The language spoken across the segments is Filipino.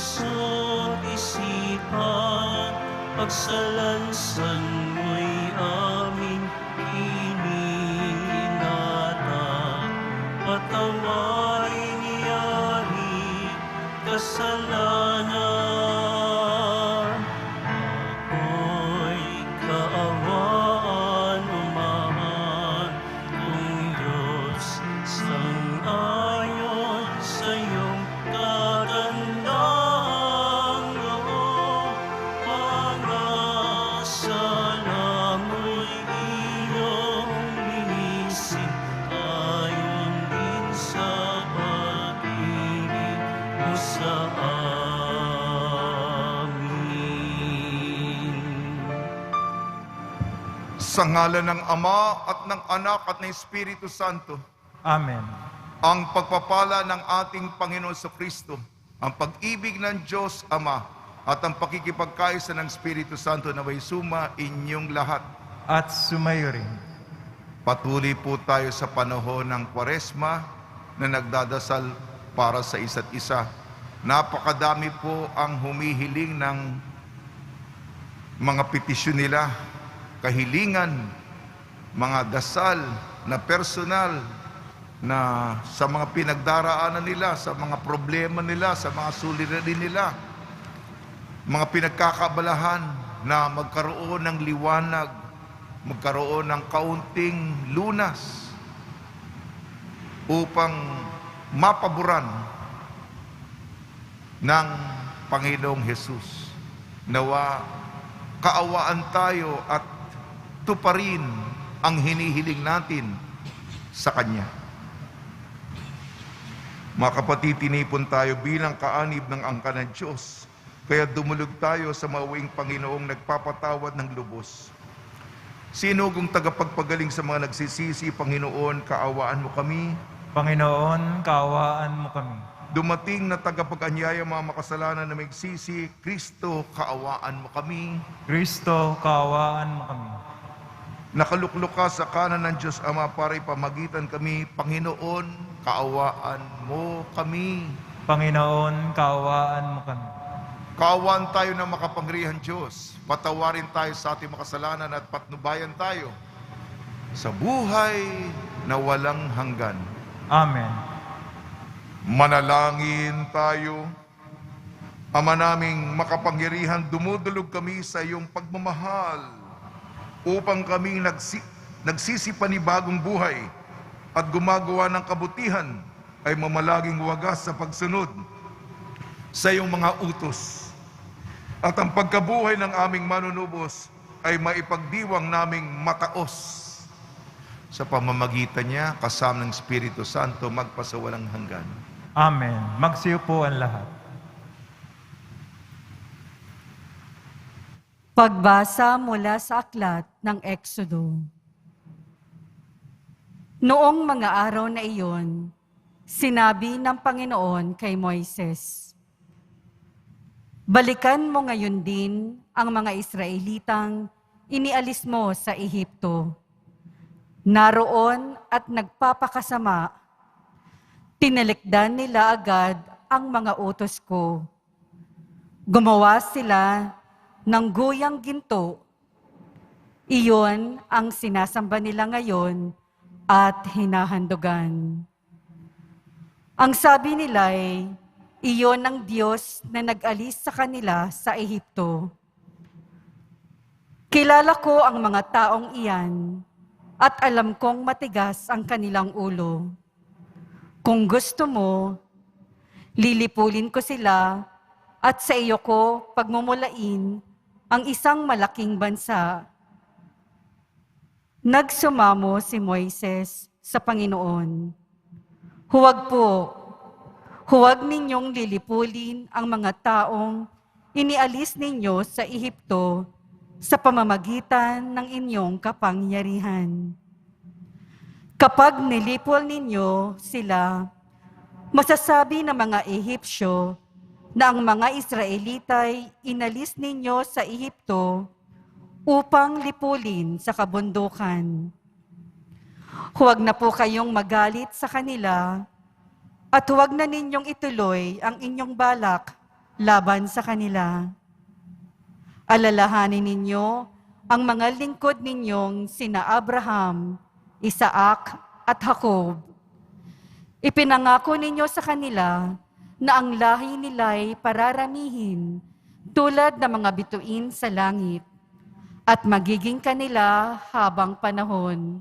puso't isipan, pagsalansan mo'y aming ininata. Patawarin niyari kasalanan, ako'y kaawaan umahan. Kung Diyos, sang-ayon sa iyong katandang loob, mga sala mo'y iyong linisin, ayon din sa pag-ibig mo sa amin. Sa ngalan ng Ama at ng Anak at ng Espiritu Santo, Amen. ang pagpapala ng ating Panginoon sa Kristo, ang pag-ibig ng Diyos Ama, at ang pakikipagkaisa ng Espiritu Santo naway suma inyong lahat. At sumayo rin. Patuloy po tayo sa panahon ng Kwaresma na nagdadasal para sa isa't isa. Napakadami po ang humihiling ng mga petisyon nila, kahilingan, mga dasal na personal na sa mga pinagdaraanan nila, sa mga problema nila, sa mga suliranin nila, mga pinagkakabalahan na magkaroon ng liwanag, magkaroon ng kaunting lunas upang mapaboran ng Panginoong Hesus. Nawa kaawaan tayo at tuparin ang hinihiling natin sa Kanya. Mga kapatid, tinipon tayo bilang kaanib ng angka ng Diyos. Kaya dumulog tayo sa mauwing Panginoong nagpapatawad ng lubos. Sinugong tagapagpagaling sa mga nagsisisi, Panginoon, kaawaan mo kami. Panginoon, kaawaan mo kami. Dumating na tagapag-anyaya mga makasalanan na magsisi, Kristo, kaawaan mo kami. Kristo, kaawaan mo kami. Nakaluklok ka sa kanan ng Diyos Ama para ipamagitan kami, Panginoon, kaawaan mo kami. Panginoon, kaawaan mo kami. Kaawaan tayo ng makapangyarihan Diyos. Patawarin tayo sa ating makasalanan at patnubayan tayo sa buhay na walang hanggan. Amen. Manalangin tayo. Ama naming makapangyarihan, dumudulog kami sa iyong pagmamahal upang kaming nagsisipanibagong buhay at gumagawa ng kabutihan ay mamalaging wagas sa pagsunod sa iyong mga utos. At ang pagkabuhay ng aming manunubos ay maipagdiwang naming mataos sa pamamagitan niya, kasama ng Espiritu Santo, magpasawalang hanggan. Amen. Magsiupo ang lahat. Pagbasa mula sa aklat ng Exodo. Noong mga araw na iyon, sinabi ng Panginoon kay Moises, "Balikan mo ngayon din ang mga Israelitang inialis mo sa Ehipto. Naroon at nagpapakasama, tinalikdan nila agad ang mga utos ko. Gumawa sila ng guyang ginto. Iyon ang sinasamba nila ngayon at hinahandugan. Ang sabi nila ay, iyon ang Diyos na nag-alis sa kanila sa Ehipto. Kilala ko ang mga taong iyan at alam kong matigas ang kanilang ulo. Kung gusto mo, lilipulin ko sila at sa iyo ko pagmumulain ang isang malaking bansa." Nagsumamo si Moises sa Panginoon, Huwag ninyong lilipulin ang mga taong inialis ninyo sa Ehipto sa pamamagitan ng inyong kapangyarihan. Kapag nilipol ninyo sila, masasabi ng mga Ehipsyo na ang mga Israelita'y inalis ninyo sa Ehipto upang lipulin sa kabundukan. Huwag na po kayong magalit sa kanila at huwag na ninyong ituloy ang inyong balak laban sa kanila. Alalahanin ninyo ang mga lingkod ninyong sina Abraham, Isaac at Jacob. Ipinangako ninyo sa kanila na ang lahi nila'y pararamihin tulad ng mga bituin sa langit at magiging kanila habang panahon.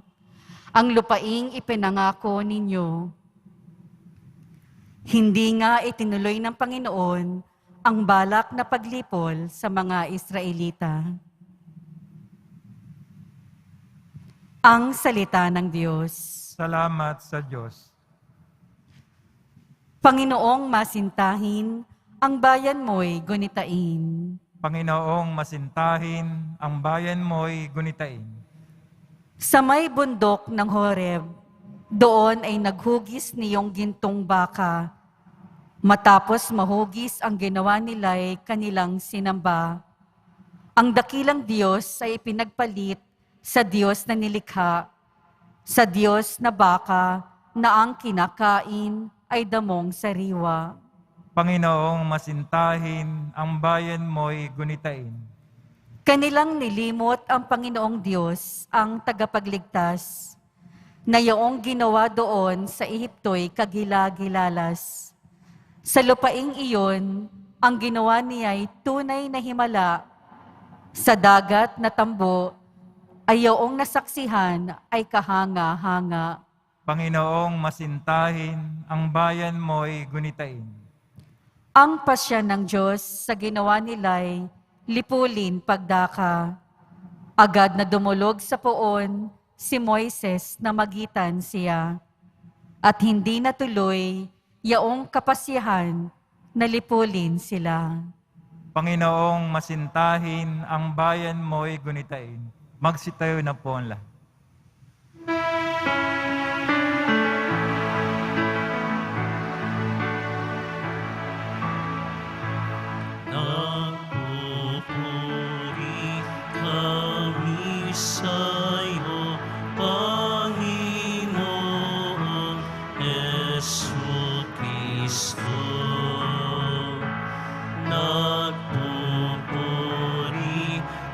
Ang lupaing ipinangako ninyo. Hindi nga itinuloy ng Panginoon ang balak na paglipol sa mga Israelita. Ang salita ng Diyos. Salamat sa Diyos. Panginoong masintahin, ang bayan mo'y gunitain. Panginoong masintahin, ang bayan mo'y gunitain. Sa may bundok ng Horeb, doon ay naghugis niyong gintong baka. Matapos mahugis ang ginawa nila'y kanilang sinamba. Ang dakilang Diyos ay ipinagpalit sa Diyos na nilikha, sa Diyos na baka na ang kinakain ay damong sariwa. Panginoong masintahin, ang bayan mo'y gunitain. Kanilang nilimot ang Panginoong Diyos, ang tagapagligtas, na iyong ginawa doon sa Ehipto'y kagila-gilalas. Sa lupaing iyon, ang ginawa niya'y tunay na himala. Sa dagat na tambo, ay iyong nasaksihan ay kahanga-hanga. Panginoong masintahin, ang bayan mo'y gunitain. Ang pasya ng Diyos sa ginawa nila'y lipulin pagdaka. Agad na dumulog sa poon si Moises na magitan siya. At hindi natuloy yaong kapasyahan na lipulin sila. Panginoong masintahin, ang bayan mo'y gunitain. Magsitayo na po ang lahat. Nagpupuri kami sa'yo, Panginoon Jesucristo. Nagpupuri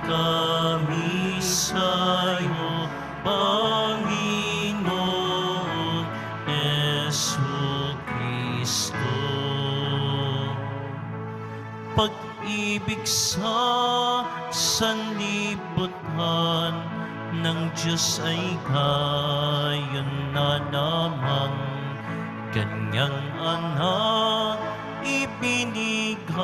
kami sa'yo, Panginoon Jesucristo. Pag-ibig sa sanlibutan ng Diyos ay gayon na namang kanyang anak ibinigay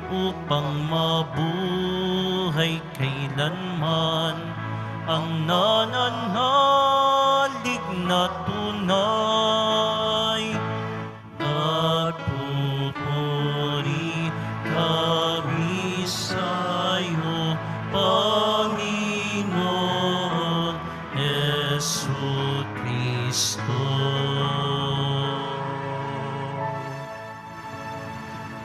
upang mabuhay kailanman ang nananalig na tunay. Nagpupuri kami sa'yo, Panginoon Jesucristo.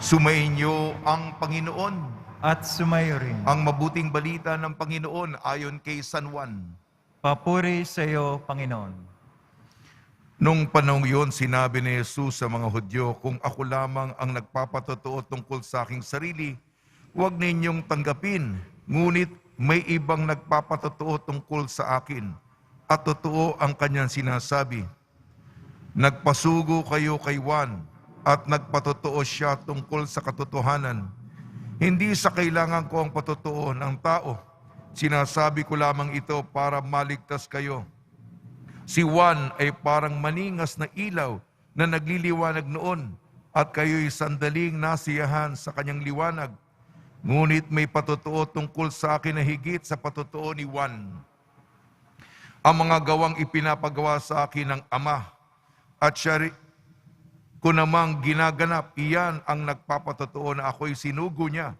Sumainyo ang Panginoon. At sumayo rin. Ang mabuting balita ng Panginoon ayon kay San Juan. Papuri sa iyo, Panginoon. Nung panahon yun, sinabi ni Jesus sa mga Hudyo, kung ako lamang ang nagpapatotoo tungkol sa aking sarili, huwag ninyong tanggapin. Ngunit may ibang nagpapatotoo tungkol sa akin, at totoo ang kanyang sinasabi. Nagpasugo kayo kay Juan, at nagpatotoo siya tungkol sa katotohanan. Hindi sa kailangan ko ang patotoo ng tao. Sinasabi ko lamang ito para maligtas kayo. Si Juan ay parang maningas na ilaw na nagliliwanag noon at kayo'y sandaling nasiyahan sa kanyang liwanag. Ngunit may patotoo tungkol sa akin na higit sa patotoo ni Juan. Ang mga gawang ipinapagawa sa akin ng Ama at siya ko namang ginaganap, iyan ang nagpapatotoo na ako'y sinugo niya.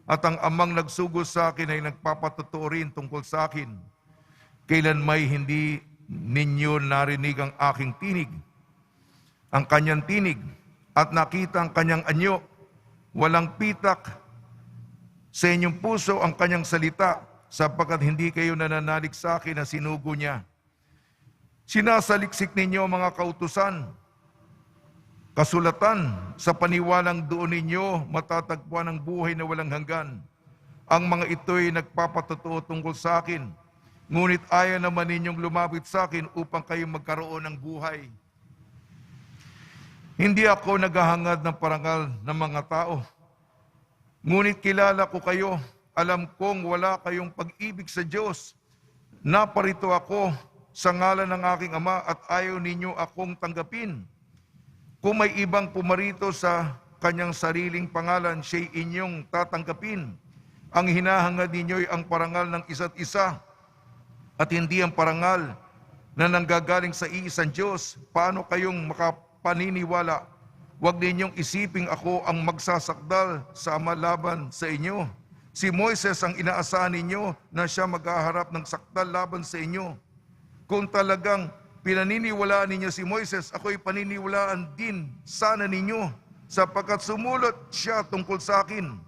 At ang Amang nagsugo sa akin ay nagpapatotoo rin tungkol sa akin. Kailan may hindi ninyo narinig ang aking tinig, ang kanyang tinig, at nakita ang kanyang anyo, walang pitak sa inyong puso ang kanyang salita, sapagkat hindi kayo nananalig sa akin na sinugo niya. Sinasaliksik ninyo ang mga kautusan, Kasulatan, sa paniwalang doon ninyo matatagpuan ang buhay na walang hanggan. Ang mga ito'y nagpapatotoo tungkol sa akin, ngunit ayaw naman ninyong lumapit sa akin upang kayo magkaroon ng buhay. Hindi ako naghahangad ng parangal ng mga tao, ngunit kilala ko kayo. Alam kong wala kayong pag-ibig sa Diyos. Naparito ako sa ngalan ng aking Ama at ayaw ninyo akong tanggapin. Kung may ibang pumarito sa kanyang sariling pangalan, siya'y inyong tatanggapin. Ang hinahangad ninyo'y ang parangal ng isa't isa at hindi ang parangal na nanggagaling sa iisang Diyos. Paano kayong makapaniniwala? Huwag ninyong isiping ako ang magsasakdal sa Ama laban sa inyo. Si Moises ang inaasahan ninyo na siya maghaharap ng sakdal laban sa inyo. Kung talagang pinaniniwalaan ninyo si Moises, ako'y paniniwalaan din sana ninyo, sapagkat sumulat siya tungkol sa akin.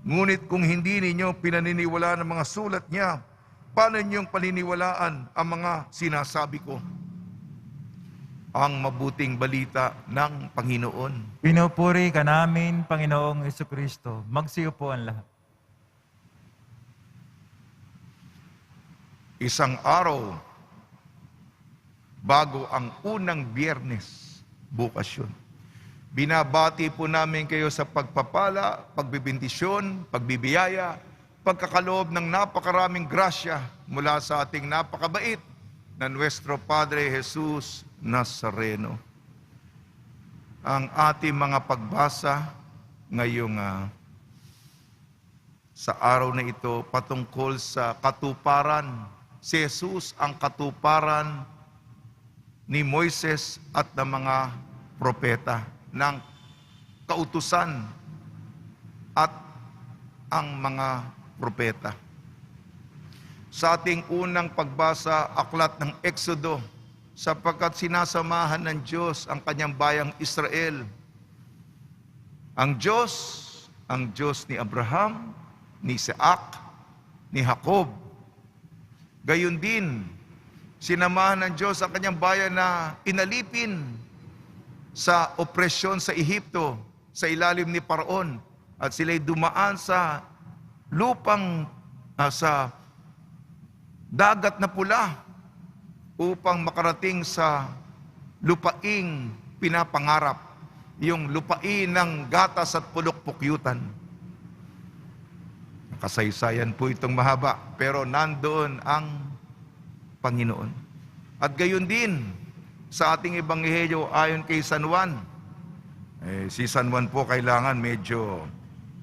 Ngunit kung hindi ninyo pinaniniwalaan ang mga sulat niya, paano ninyong paniniwalaan ang mga sinasabi ko? Ang mabuting balita ng Panginoon. Pinupuri ka namin, Panginoong Jesucristo. Magsiupo ang lahat. Isang araw bago ang unang Biyernes, bukas yun. Binabati po namin kayo sa pagpapala, pagbibindisyon, pagbibiyaya, pagkakaloob ng napakaraming grasya mula sa ating napakabait na Nuestro Padre Jesus Nazareno. Ang ating mga pagbasa ngayong sa araw na ito patungkol sa katuparan. Si Jesus ang katuparan ni Moises at ng mga propeta, ng kautusan at ang mga propeta. Sa ating unang pagbasa, aklat ng Exodo, sapagkat sinasamahan ng Diyos ang kanyang bayang Israel. Ang Diyos ni Abraham, ni Isaac, ni Jacob. Gayon din, sinamahan ng Diyos ang kanyang bayan na inalipin sa opresyon sa Ehipto, sa ilalim ni Paraon, at sila'y dumaan sa lupang, sa dagat na pula upang makarating sa lupaing pinapangarap, yung lupain ng gatas at pulok-pukyutan. Kasaysayan po itong mahaba, pero nandoon ang Panginoon. At gayon din sa ating ebanghelyo ayon kay San Juan. Si San Juan po kailangan medyo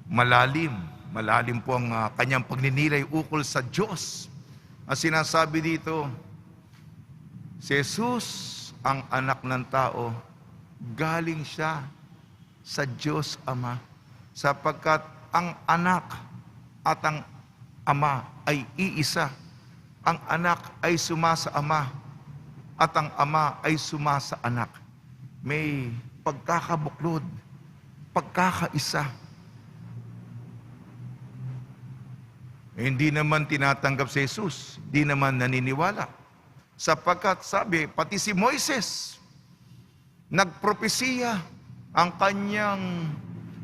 malalim po ang kanyang pagninilay ukol sa Diyos. Ang sinasabi dito, si Jesus ang anak ng tao, galing siya sa Diyos Ama, sapagkat ang anak at ang Ama ay iisa. Ang anak ay sumasa Ama at ang Ama ay sumasa anak. May pagkakabuklod, pagkakaisa. Hindi naman tinatanggap si Jesus, hindi naman naniniwala. Sapagkat sabi, pati si Moises, nagpropesiya ang kanyang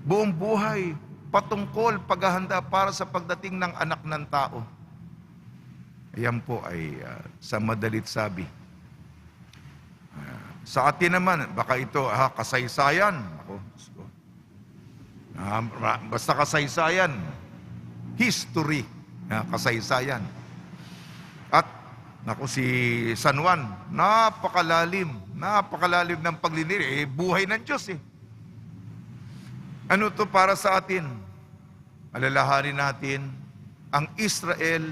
buong buhay patungkol paghahanda para sa pagdating ng anak ng tao. Ayan po ay sa madalit sabi. Sa atin naman, baka ito kasaysayan. Basta kasaysayan, history, kasaysayan. At si San Juan, napakalalim ng pagliniri. Buhay ng Diyos eh. Ano to para sa atin? Alalahanin natin, ang Israel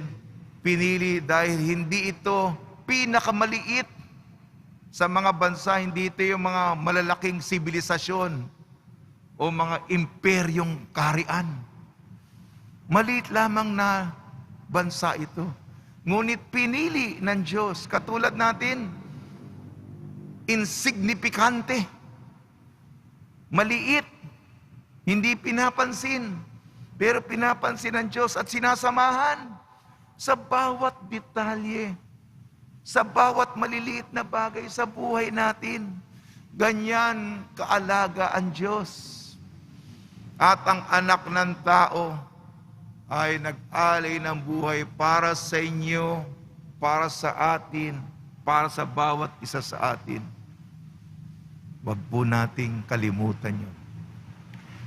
pinili dahil hindi ito pinakamaliit sa mga bansa, hindi ito yung mga malalaking sibilisasyon o mga imperyong kaharian. Maliit lamang na bansa ito. Ngunit pinili ng Diyos, katulad natin, insignifikante, maliit, hindi pinapansin, pero pinapansin ng Diyos at sinasamahan sa bawat detalye, sa bawat maliliit na bagay sa buhay natin. Ganyan kaalaga ang Diyos. At ang anak ng tao ay nag-alay ng buhay para sa inyo, para sa atin, para sa bawat isa sa atin. Huwag po nating kalimutan yun.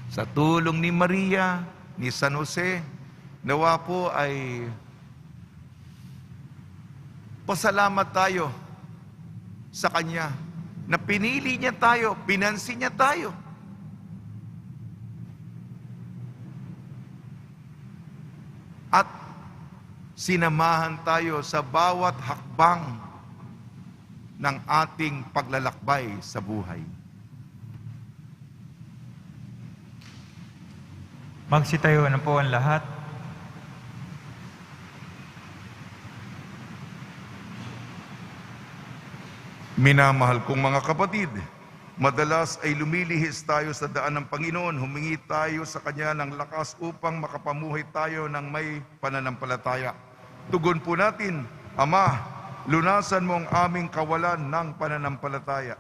Sa tulong ni Maria, ni San Jose, nawa po ay pasalamat tayo sa Kanya na pinili niya tayo, pinansin niya tayo. At sinamahan tayo sa bawat hakbang ng ating paglalakbay sa buhay. Magsitayo na po ang lahat. Minamahal kong mga kapatid, madalas ay lumilihis tayo sa daan ng Panginoon, humingi tayo sa Kanya ng lakas upang makapamuhay tayo ng may pananampalataya. Tugon po natin, Ama, lunasan mo ang aming kawalan ng pananampalataya.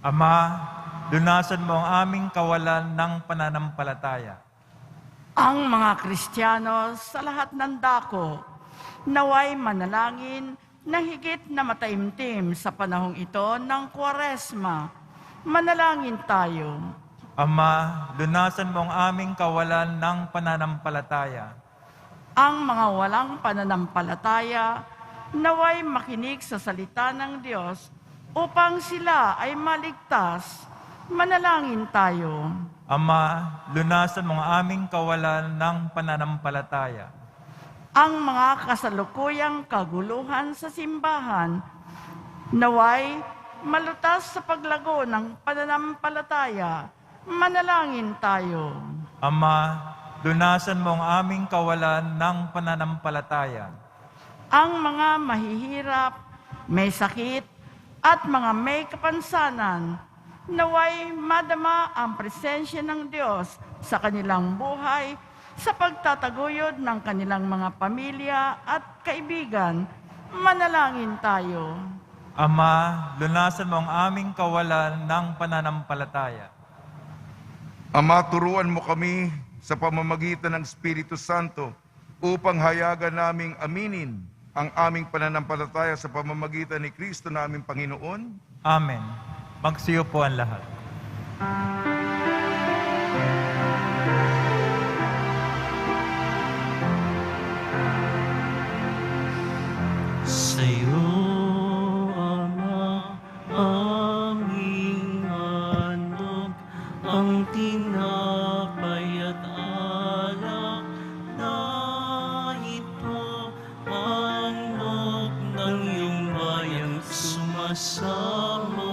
Ama, lunasan mo ang aming kawalan ng pananampalataya. Ang mga Kristiyano sa lahat ng dako, naway manalangin na higit na mataimtim sa panahong ito ng Kwaresma. Manalangin tayo. Ama, lunasan mo ang aming kawalan ng pananampalataya. Ang mga walang pananampalataya, naway makinig sa salita ng Diyos upang sila ay maligtas. Manalangin tayo. Ama, lunasan mo ang aming kawalan ng pananampalataya. Ang mga kasalukuyang kaguluhan sa simbahan, naway malutas sa paglago ng pananampalataya. Manalangin tayo. Ama, lunasan mo ang aming kawalan ng pananampalataya. Ang mga mahihirap, may sakit, at mga may kapansanan, naway madama ang presensya ng Diyos sa kanilang buhay, sa pagtataguyod ng kanilang mga pamilya at kaibigan. Manalangin tayo. Ama, lunasan mo ang aming kawalan ng pananampalataya. Ama, turuan mo kami sa pamamagitan ng Espiritu Santo upang hayagan naming aminin ang aming pananampalataya sa pamamagitan ni Kristo na aming Panginoon. Amen. Magsiyo po ang lahat. Sa'yo, Ama, aming handog, ang tinapay at alak na ito, handog ng iyong bayang sumasamo,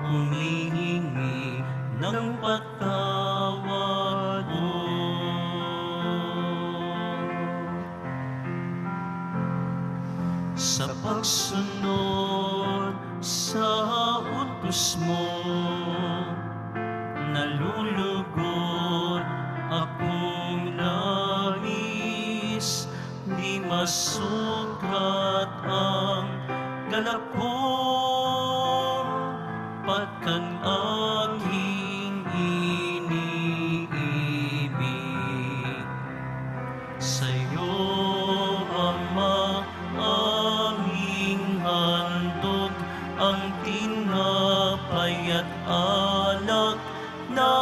humihingi ng patawad mo. Sa pagsunod sa utos mo, nalulugod akong labis, di masukat ang galak ko, pagkan aking iniibig. Sa'yo, Ama, aming handog, ang tinapay at alak na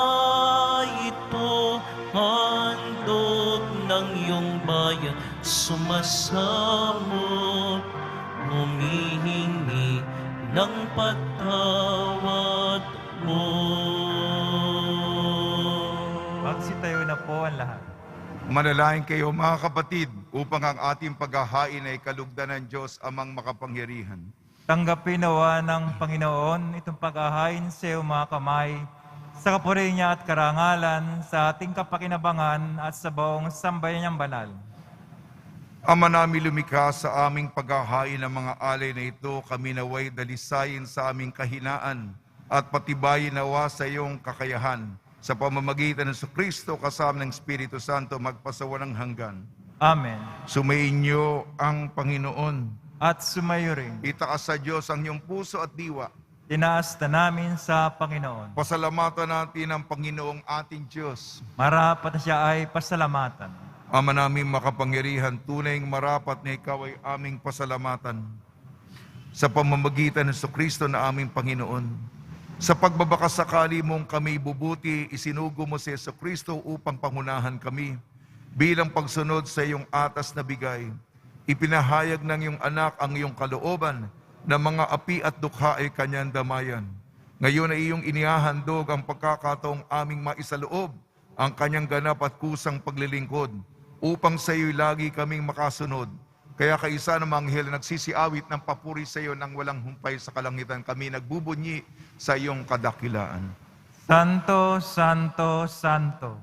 ito, handog ng iyong bayan, sumasamo, humihingi ng patawad mo. Magsitayo na po ang lahat. Manalangin kayo mga kapatid upang ang ating paghahain ay kalugdan ng Diyos amang makapangyarihan. Tanggapin nawa ng Panginoon itong paghahain sa iyong mga kamay, sa kapuri niya at karangalan, sa ating kapakinabangan at sa buong sambayan niyang banal. Ama namin lumikha sa aming paghahain ng mga alay na ito, kami naway dalisayin sa aming kahinaan at patibayin nawa sa iyong kakayahan. Sa pamamagitan ng Kristo kasama ng Espiritu Santo magpasawalang hanggan. Amen. Sumainyo ang Panginoon. At sumayo rin. Itaas sa Diyos ang iyong puso at diwa. tinaas na namin sa Panginoon. Pasalamatan natin ang Panginoong ating Diyos. Marapat na siya ay pasalamatan. Ama namin makapangyarihan, tunay marapat na ikaw ay aming pasalamatan. Sa pamamagitan ng Kristo na aming Panginoon, sa pagbabakasakali mong kami bubuti, isinugo mo si Kristo upang pangunahan kami bilang pagsunod sa iyong atas na bigay. Ipinahayag ng iyong anak ang iyong kalooban na mga api at dukha ay kanyang damayan. Ngayon ay iyong inihahandog ang pagkakataong aming maisaloob ang kanyang ganap at kusang paglilingkod upang sa iyo'y lagi kaming makasunod. Kaya kaisa ng mga anghel na nagsisiawit ng papuri sa iyo nang walang humpay sa kalangitan, kami nagbubunyi sa iyong kadakilaan. Santo, Santo, Santo,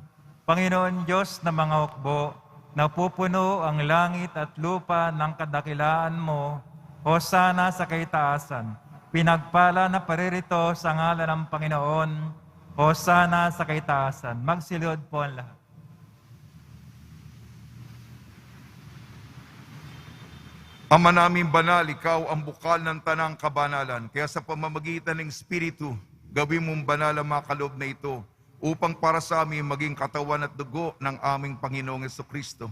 Panginoon Diyos na mga hukbo, napupuno ang langit at lupa ng kadakilaan mo, hosana sa kaitaasan. Pinagpala na paririto sa ngalan ng Panginoon, hosana sa kaitaasan. Magsilod po ang lahat. Ama namin banal, ikaw ang bukal ng tanang kabanalan. Kaya sa pamamagitan ng Espiritu, gawin mong banal ang mga kaloob na ito upang para sa amin maging katawan at dugo ng aming Panginoong Jesucristo.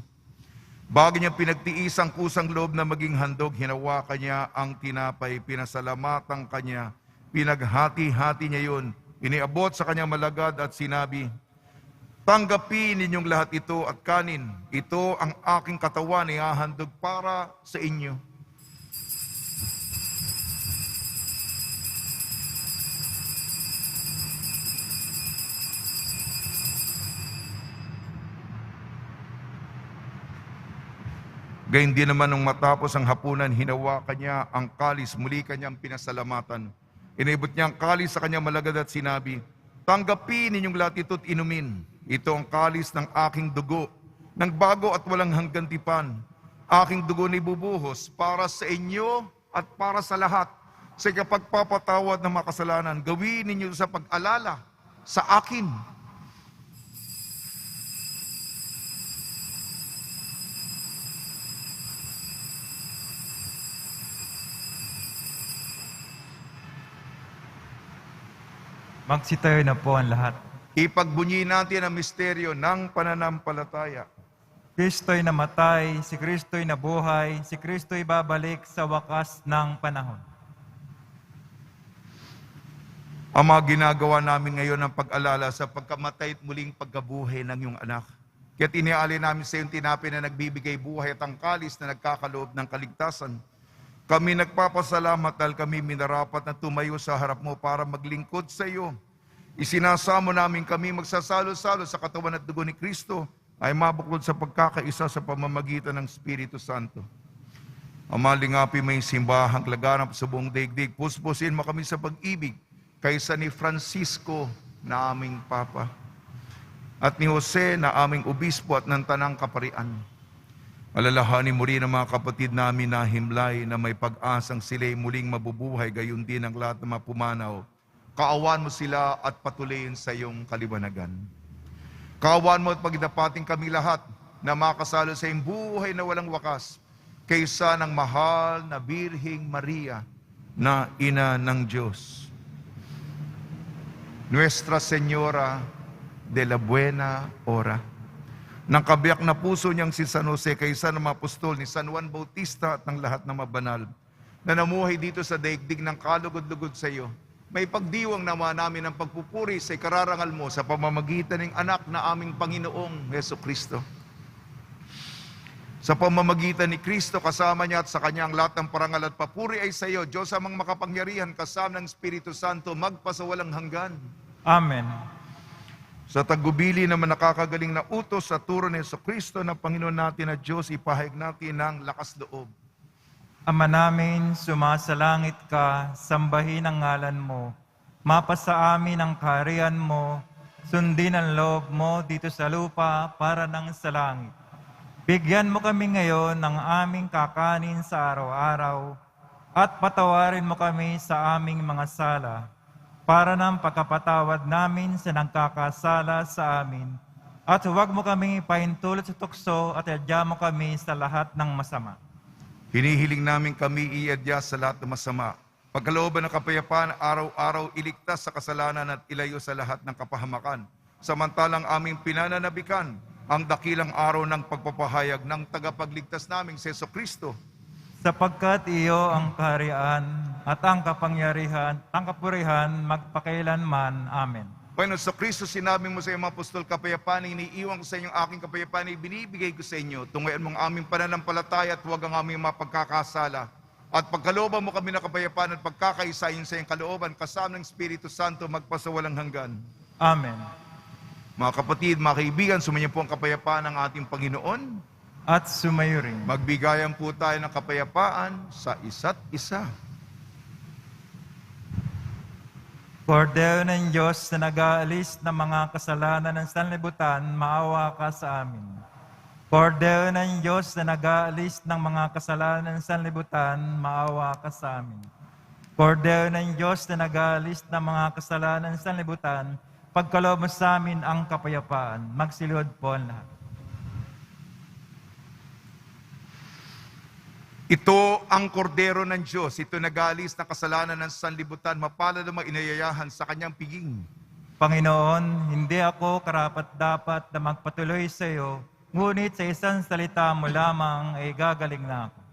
Bago niya pinagtiis ang kusang loob na maging handog, hinawakan niya ang tinapay, pinasalamatan kanya, pinaghati-hati niya yun, iniabot sa kanyang malagad at sinabi, tanggapin ninyong lahat ito at kanin. Ito ang aking katawan, ihahandog para sa inyo. Gayun din naman nung matapos ang hapunan, hinawakan niya ang kalis, muli kanyang pinasalamatan. Inibot niya ang kalis sa kanyang malagad at sinabi, tanggapin ninyong lahat ito't inumin. Ito ang kalis ng aking dugo, ng bago at walang hanggang tipan. Aking dugo ni bubuhos para sa inyo at para sa lahat. Sa kapagpapatawad ng mga kasalanan, gawin ninyo sa pag-alala sa akin. Magsitayo na po ang lahat. Ipagbunyi natin ang misteryo ng pananampalataya. Kristo'y namatay, si Kristo'y nabuhay, si Kristo'y babalik sa wakas ng panahon. Ang mga ginagawa namin ngayon ang pag-alala sa pagkamatay at muling pagkabuhay ng iyong anak. Kaya iniaalay namin sa iyong tinapay na nagbibigay buhay at ang kalis na nagkakaloob ng kaligtasan. Kami nagpapasalamat dahil kami minarapat na tumayo sa harap mo para maglingkod sa iyo. Isinasamo namin kami magsasalo-salo sa katawan at dugo ni Kristo ay mabuklod sa pagkakaisa sa pamamagitan ng Espiritu Santo. Ama, lingapi may simbahang laganap sa buong daigdig. Puspusin mo kami sa pag-ibig kaysa ni Francisco na aming Papa at ni Jose na aming Obispo at ng Tanang Kaparian. Alalahanin mo rin ang mga kapatid namin na himlay na may pag-asang sila'y muling mabubuhay, gayon din ang lahat ng mga pumanaw. Kaawan mo sila at patuloyin sa iyong kaliwanagan. Kaawan mo at pagdapating kami lahat na makasalo sa iyong buhay na walang wakas kaysa ng mahal na Birhing Maria na Ina ng Diyos. Nuestra Señora de la Buena Hora. Nang kabiyak na puso niyang si San Jose kaysa ng mga apostol ni San Juan Bautista at ng lahat ng mabanal na namuhay dito sa daigdig ng kalugod-lugod sa iyo, may pagdiwang naman namin ang pagpupuri sa ikararangal mo sa pamamagitan ng anak na aming Panginoong Jesucristo. Sa pamamagitan ni Kristo, kasama niya at sa kanyang lahat ng parangal at papuri ay sa iyo, Diyos amang makapangyarihan, kasama ng Espiritu Santo, magpasawalang hanggan. Amen. Sa tagubili naman nakakagaling na utos sa turo ni Jesucristo na Panginoon natin na Diyos, ipahayag natin ng lakas loob. Ama namin, sumasalangit ka, sambahin ang ngalan mo. Mapasa amin ang kaharian mo, sundin ang loob mo dito sa lupa para nang sa langit. Bigyan mo kami ngayon ng aming kakanin sa araw-araw at patawarin mo kami sa aming mga sala para ng pagkapatawad namin sa nagkakasala sa amin. At huwag mo kaming ipaintulot sa tukso at iadya mo kami sa lahat ng masama. Hinihiling namin kami iadya sa lahat ng masama Pagkalooban ng kapayapaan, araw-araw iligtas sa kasalanan at ilayo sa lahat ng kapahamakan. Samantalang aming pinananabikan ang dakilang araw ng pagpapahayag ng tagapagligtas naming si Jesucristo. Sapagkat iyo ang kaharian at ang kapangyarihan, ang kapurihan, magpakailanman. Amen. Panginoon Jesucristo, sinabi mo sa iyong mga apostol, kapayapaan iniiwan ko sa inyong aking kapayapaan binibigay ko sa inyo. Tungayan mo ang aming pananampalataya at huwag ang aming mapagkakasala. At pagkalooban mo kami ng kapayapaan at pagkakaisayin sa iyong kalooban, kasama ng Espiritu Santo, magpasawalang hanggan. Amen. Mga kapatid, mga kaibigan, sumainyo po ang kapayapaan ng ating Panginoon. At sumayo rin. Magbigayan po tayo ng kapayapaan sa isa't isa. Kordero ng Diyos na nag-aalis ng mga kasalanan ng sanlibutan, maawa ka sa amin. Kordero ng Diyos na nag-aalis ng mga kasalanan ng sanlibutan, maawa ka sa amin. Kordero ng Diyos na nag-aalis ng mga kasalanan ng sanlibutan, pagkaloob mo sa amin ang kapayapaan. Magsilod po ang lahat. Ito ang kordero ng Diyos. Ito nag-aalis ng kasalanan ng sanlibutan. Mapalad ang mga inayayahan sa kanyang piging. Panginoon, hindi ako karapat-dapat na magpatuloy sa iyo, ngunit sa isang salita mo lamang ay gagaling na ako.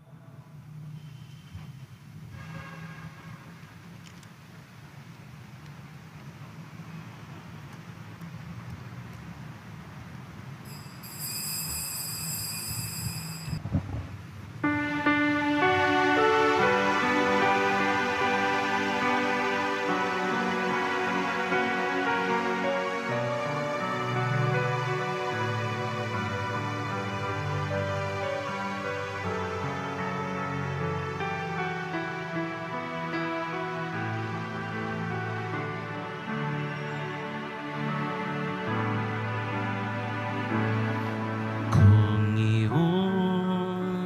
Kung iyong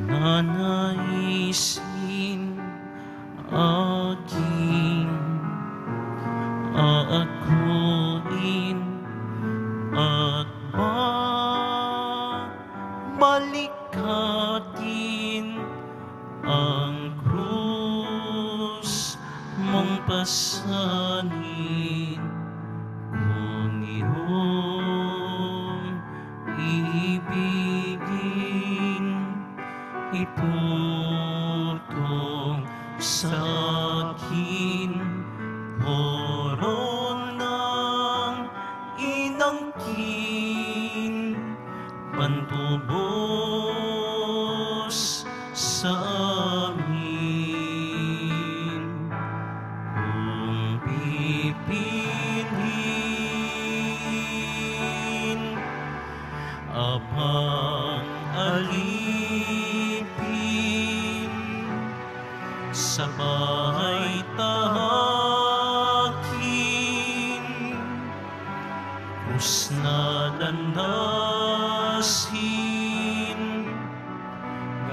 nanaisin aking aakuin at balikhatin ang krus mong pasanin. Kung iyong ibigin, itutong sa akin, horon ng inangkin, pantubos sa amin. Kung pipiliin, abang alipin, sa bahay tahakin, krus na landasin,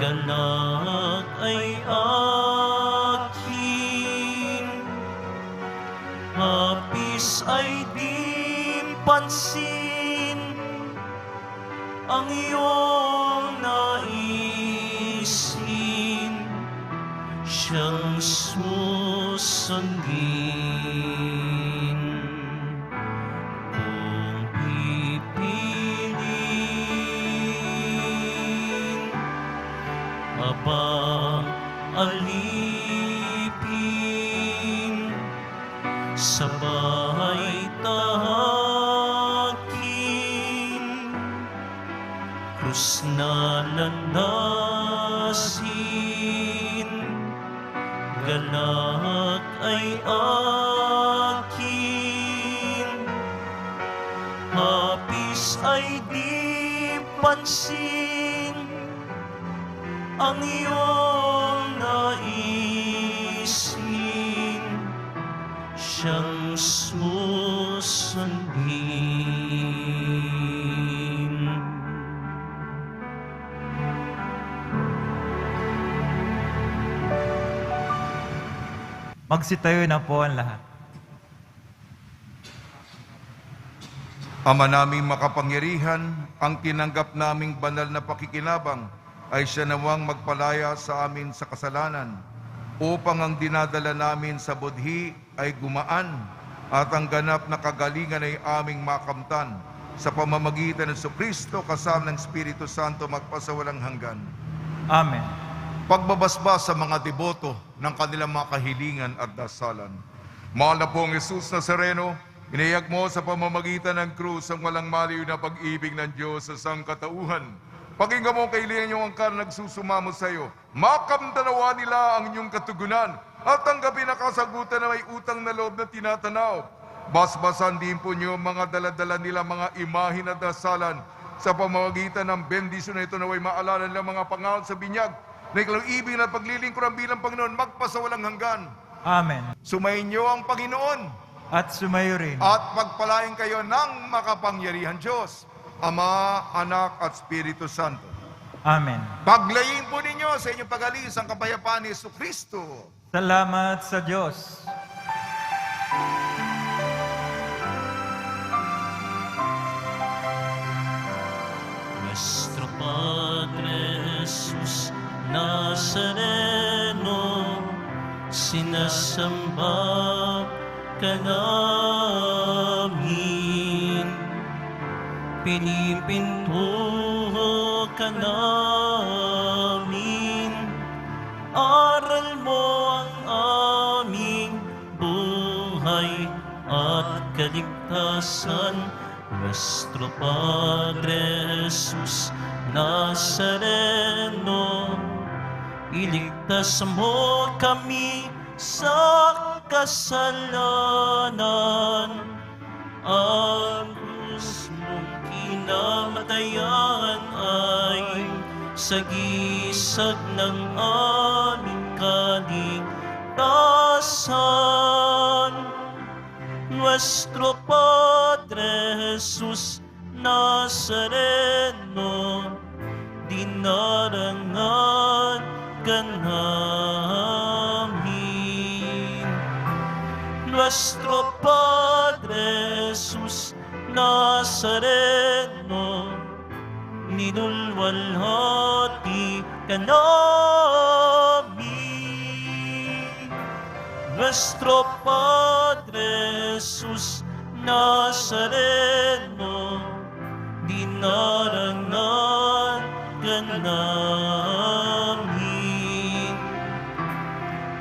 galak ay akin, hapis ay di pansin, ang iyong naisin, siyang susundin. Kung pipiliin, abang alipin, sa bahay tahakin, krus na landasin, galak ay akin, hapis ay di pansin, ang iyong naisin, siyang susundin. Magsitayo na po ang lahat. Ama naming makapangyarihan, ang tinanggap naming banal na pakikinabang ay siya nawang magpalaya sa amin sa kasalanan upang ang dinadala namin sa budhi ay gumaan at ang ganap na kagalingan ay aming makamtan sa pamamagitan ng Kristo kasama ng Espiritu Santo magpasawalang hanggan. Amen. Pagbabasbas sa mga deboto ng kanilang mga kahilingan at dasalan. Mahal na pong Jesus Nazareno, inayag mo sa pamamagitan ng krus ang walang maliw na pag-ibig ng Diyos sa sangkatauhan. Pakinggan mo kailangan niyong angkan nagsusumamo sa iyo. Makamdanawa nila ang inyong katugunan at tanggapin na kasagutan na may utang na loob na tinatanaw. Basbasan din po niyo mga daladala nila mga imahin at dasalan sa pamamagitan ng bendisyon na ito na may maalala nila mga pangalan sa binyag na ikaw ibig na paglilingkuran bilang Panginoon magpasawalang hanggan. Amen. Sumayin niyo ang Panginoon At sumayo rin. at pagpalain kayo ng makapangyarihan Diyos, Ama, Anak at Espiritu Santo. Amen. Paglayin po ninyo sa inyong pag-alis ang kapayapaan ni Jesucristo. Salamat sa Diyos. Nuestro Padre Jesus Nazareno, sinasamba ka namin, pinipintuho ka namin, aral mo ang aming buhay at kaligtasan. Nuestro Padre Jesus Nazareno, iligtas mo kami sa kasalanan. Ang krus mong kinamatayan ay sagisag ng aming kaligtasan. Nuestro Padre Jesus Nazareno, dinarangan ka namin. Nuestro Padre Jesus Nazareno, ninulwalhati ka namin. Nuestro Padre Jesus Nazareno, dinarangan ka namin.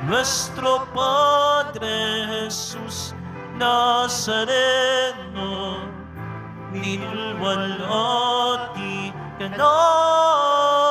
Nuestro Padre Jesus Nazareno, ninulwalhati ka namin.